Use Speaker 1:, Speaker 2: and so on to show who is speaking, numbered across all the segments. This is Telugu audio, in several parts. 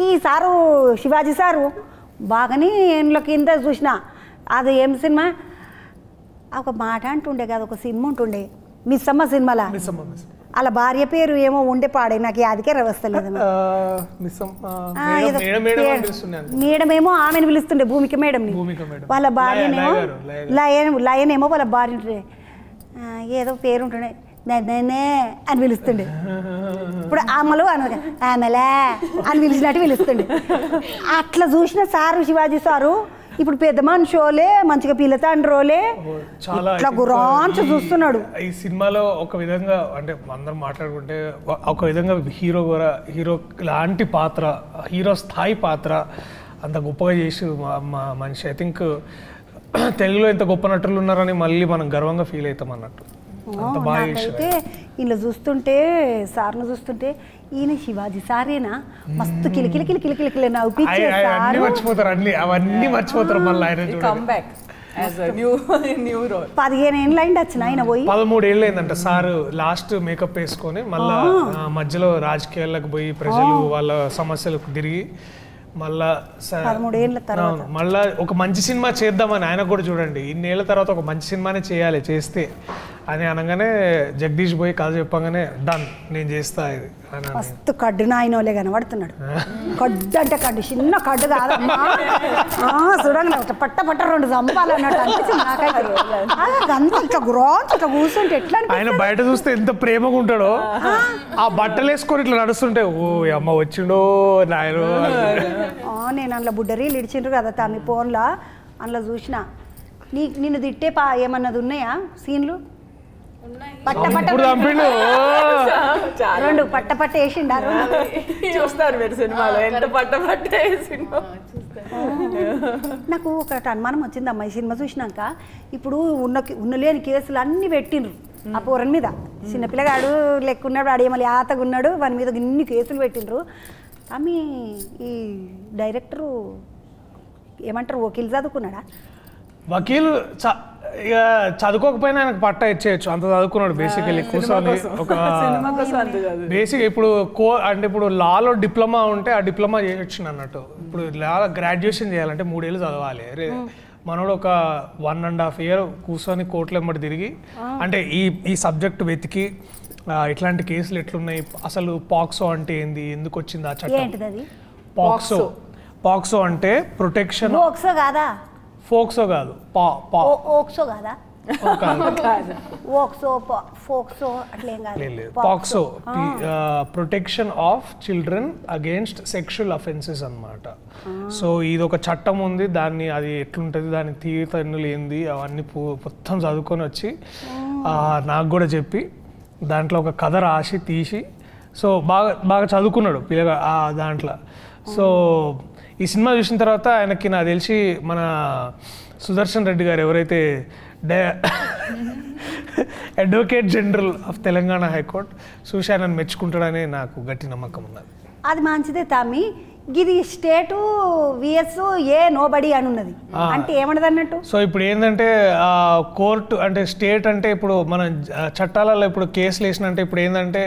Speaker 1: ఈ సారు శివాజీ సారు బాగానే ఏండ్ల కింద చూసిన అది ఏం సినిమా ఒక మాట అంటుండే కదా ఒక సినిమా ఉంటుండే మిస్సమ్మ సినిమాలా అలా భార్య పేరు ఏమో ఉండే పాడే నాకు అదికే వస్తలేదు మేడమేమో ఆమెను పిలుస్తుండే భూమిక మేడంని వాళ్ళ భార్యనేమో లయన్ ఏమో వాళ్ళ భార్య ఏదో పేరు ఉంటుండే నేనే అని పిలుస్తుండే ఇప్పుడు ఆమెలు ఆమెలే అని పిలిచినట్టు పిలుస్తుండే అట్లా చూసిన సారు శివాజీ సారు ఇప్పుడు పెద్ద మనుషోలే మంచిగా పిల్లతండ్రోలే ఇట్లా గురాంచు చూస్తున్నాడు
Speaker 2: ఈ సినిమాలో ఒక విధంగా అంటే అందరం మాట్లాడుకుంటే ఒక విధంగా హీరో లాంటి పాత్ర హీరో స్థాయి పాత్ర అంత గొప్పగా చేసి మనిషి ఐ థింక్ తెలుగులో ఎంత గొప్ప నటులు ఉన్నారని మళ్ళీ మనం గర్వంగా ఫీల్ అవుతాం అన్నట్టు
Speaker 1: నాకైతే ఇలా చూస్తుంటే సార్ను చూస్తుంటే ఈయన శివాజీ సారేనా మస్తు కిలికిలి
Speaker 2: మర్చిపోతారు అవన్నీ మర్చిపోతారు మళ్ళీ ఆయన
Speaker 1: 15 ఏళ్ళు అయింది వచ్చిన ఆయన పోయి
Speaker 2: 13 ఏళ్ళు అయిందంట సార్ లాస్ట్ మేకప్ వేసుకొని మళ్ళా మధ్యలో రాజకీయాలకు పోయి ప్రజలు వాళ్ళ సమస్యలకు తిరిగి మళ్ళా
Speaker 1: 13 ఏళ్ళ తర్వాత
Speaker 2: మళ్ళా ఒక మంచి సినిమా చేద్దామని ఆయన కూడా చూడండి ఇన్నేళ్ల తర్వాత ఒక మంచి సినిమానే చేయాలి చేస్తే అని అనగానే జగదీష్ పోయి కథ చెప్పగానే డన్ నేను చేస్తా ఇది
Speaker 1: మస్తు కడ్డు నాయనోలే కనబడుతున్నాడు కడ్డు అంటే కడ్డు చిన్న కడ్డు కాదమ్మా చూడండి పట్ట 2 చంపాలన్నట్టు అనిపించింది నాకైతే అంత ఇట్లా గురాంచు ఇట్లా కూర్చుంటే ఎట్లా
Speaker 2: ఆయన బయట చూస్తే ఎంత ప్రేమగా ఉంటాడో ఆ బట్టలు వేసుకొని ఇట్లా నడుస్తుంటే ఓ అమ్మ వచ్చిండో నాయనో
Speaker 1: నేను అందులో బుడ్డరీలు ఇడిచిండ్రు కదా తమి ఫోన్లో అందులో చూసిన నిన్ను తిట్టే ఏమన్నది ఉన్నాయా సీన్లు రెండు పట్ట వేసిండా
Speaker 3: చూస్తారు మీరు సినిమాలో ఎంత పట్ట వేసిండో
Speaker 1: నాకు ఒకటి అనుమానం వచ్చింది అమ్మాయి సినిమా చూసినాక ఇప్పుడు ఉన్నలేని కేసులు అన్ని పెట్టిండ్రు ఆ పూరన్ మీద చిన్నపిల్లగాడు లెక్కున్నాడు ఆడేమలి ఆతగా ఉన్నాడు వాని మీద ఇన్ని కేసులు పెట్టిండ్రు ఆమె ఈ డైరెక్టరు ఏమంటారు వకీల్ చదువుకున్నాడా
Speaker 2: వకీలు ఇక చదువుకోకపోయినా ఆయనకు పట్టా ఇచ్చేయచ్చు అంత చదువుకున్నాడు బేసికలీ కూర్చొని ఒక బేసిక్ ఇప్పుడు అంటే ఇప్పుడు లాలో డిప్లొమా ఉంటే ఆ డిప్లొమా చేయొచ్చు అన్నట్టు ఇప్పుడు లాలో గ్రాడ్యుయేషన్ చేయాలంటే 3 ఏళ్ళు చదవాలి మనోడు ఒక 1.5 year కూర్చొని కోర్టులో వెంబడి తిరిగి అంటే ఈ సబ్జెక్ట్ వెతికి ఇట్లాంటి కేసులు ఎట్లున్నాయి అసలు పాక్సో అంటే ఏంది ఎందుకు వచ్చింది ఆ చట్టం పాక్సో అంటే ప్రొటెక్షన్ ఫోక్సో కాదు POCSO protection of children against sexual offences అన్నమాట సో ఇది ఒక చట్టం ఉంది దాన్ని అది ఎట్లుంటుంది దాని తీరుతన్నులు ఏంది అవన్నీ మొత్తం చదువుకొని వచ్చి నాకు కూడా చెప్పి దాంట్లో ఒక కథ రాసి తీసి సో బాగా చదువుకున్నాడు పిల్లగా దాంట్లో సో ఈ సినిమా చూసిన తర్వాత ఆయనకి నాకు తెలిసి మన సుదర్శన్ రెడ్డి గారు ఎవరైతే advocate general of Telangana high court చూసి ఆయనను మెచ్చుకుంటాడని నాకు గట్టి నమ్మకం ఉన్నది
Speaker 1: అది మంచిదే తామి ఇది స్టేటు విఎస్ ఏ నోబడి అని ఉన్నది అంటే ఏమన్నది అన్నట్టు
Speaker 2: సో ఇప్పుడు ఏంటంటే కోర్టు అంటే స్టేట్ అంటే ఇప్పుడు మన చట్టాలలో ఇప్పుడు కేసులు వేసినంటే ఇప్పుడు ఏంటంటే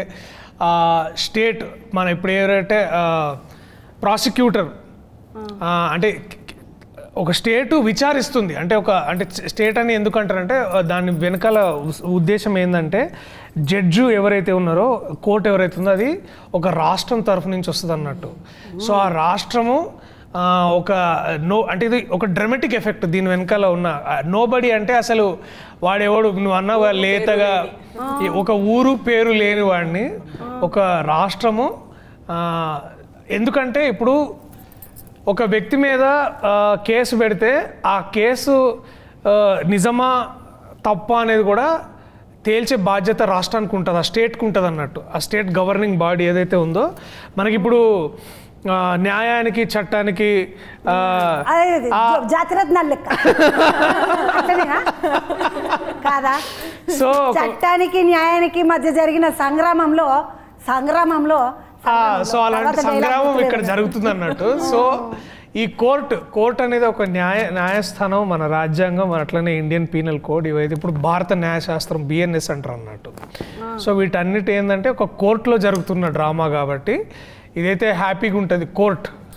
Speaker 2: స్టేట్ మన ఇప్పుడు ఎవరైతే ప్రాసిక్యూటర్ అంటే ఒక స్టేటు విచారిస్తుంది అంటే అంటే స్టేట్ అని ఎందుకు అంటారంటే దాని వెనకాల ఉద్దేశం ఏంటంటే జడ్జు ఎవరైతే ఉన్నారో కోర్టు ఎవరైతే ఉందో అది ఒక రాష్ట్రం తరఫు నుంచి వస్తుంది అన్నట్టు సో ఆ రాష్ట్రము అంటే ఇది ఒక డ్రామాటిక్ ఎఫెక్ట్ దీని వెనకాల ఉన్న నోబడి అంటే అసలు వాడెవడు నువ్వు అన్నావు లేతగా ఒక ఊరు పేరు లేని వాడిని ఒక రాష్ట్రము ఎందుకంటే ఇప్పుడు ఒక వ్యక్తి మీద కేసు పెడితే ఆ కేసు నిజమా తప్ప అనేది కూడా తేల్చే బాధ్యత రాష్ట్రానికి ఉంటుంది ఆ స్టేట్కి ఉంటుంది అన్నట్టు ఆ స్టేట్ గవర్నింగ్ బాడీ ఏదైతే ఉందో మనకిప్పుడు న్యాయానికి చట్టానికి
Speaker 1: కాదా సో చట్టానికి న్యాయానికి మధ్య జరిగిన సంగ్రామంలో
Speaker 2: సో అలాంటి సంగ్రామం ఇక్కడ జరుగుతుంది అన్నట్టు సో ఈ కోర్ట్ అనేది ఒక న్యాయస్థానం మన రాజ్యాంగం అట్లనే ఇండియన్ పీనల్ కోడ్ ఇవైతే ఇప్పుడు భారత న్యాయశాస్త్రం బిఎన్ఎస్ అంటారు అన్నట్టు సో వీటన్నిటి ఏంటంటే ఒక కోర్టులో జరుగుతున్న డ్రామా కాబట్టి ఇదైతే హ్యాపీగా ఉంటుంది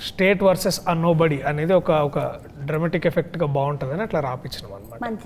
Speaker 2: స్టేట్ వర్సెస్ నోబడి అనేది ఒక డ్రామాటిక్ ఎఫెక్ట్గా బాగుంటుందని అట్లా రాపించినాం అనమాట.
Speaker 1: మంచి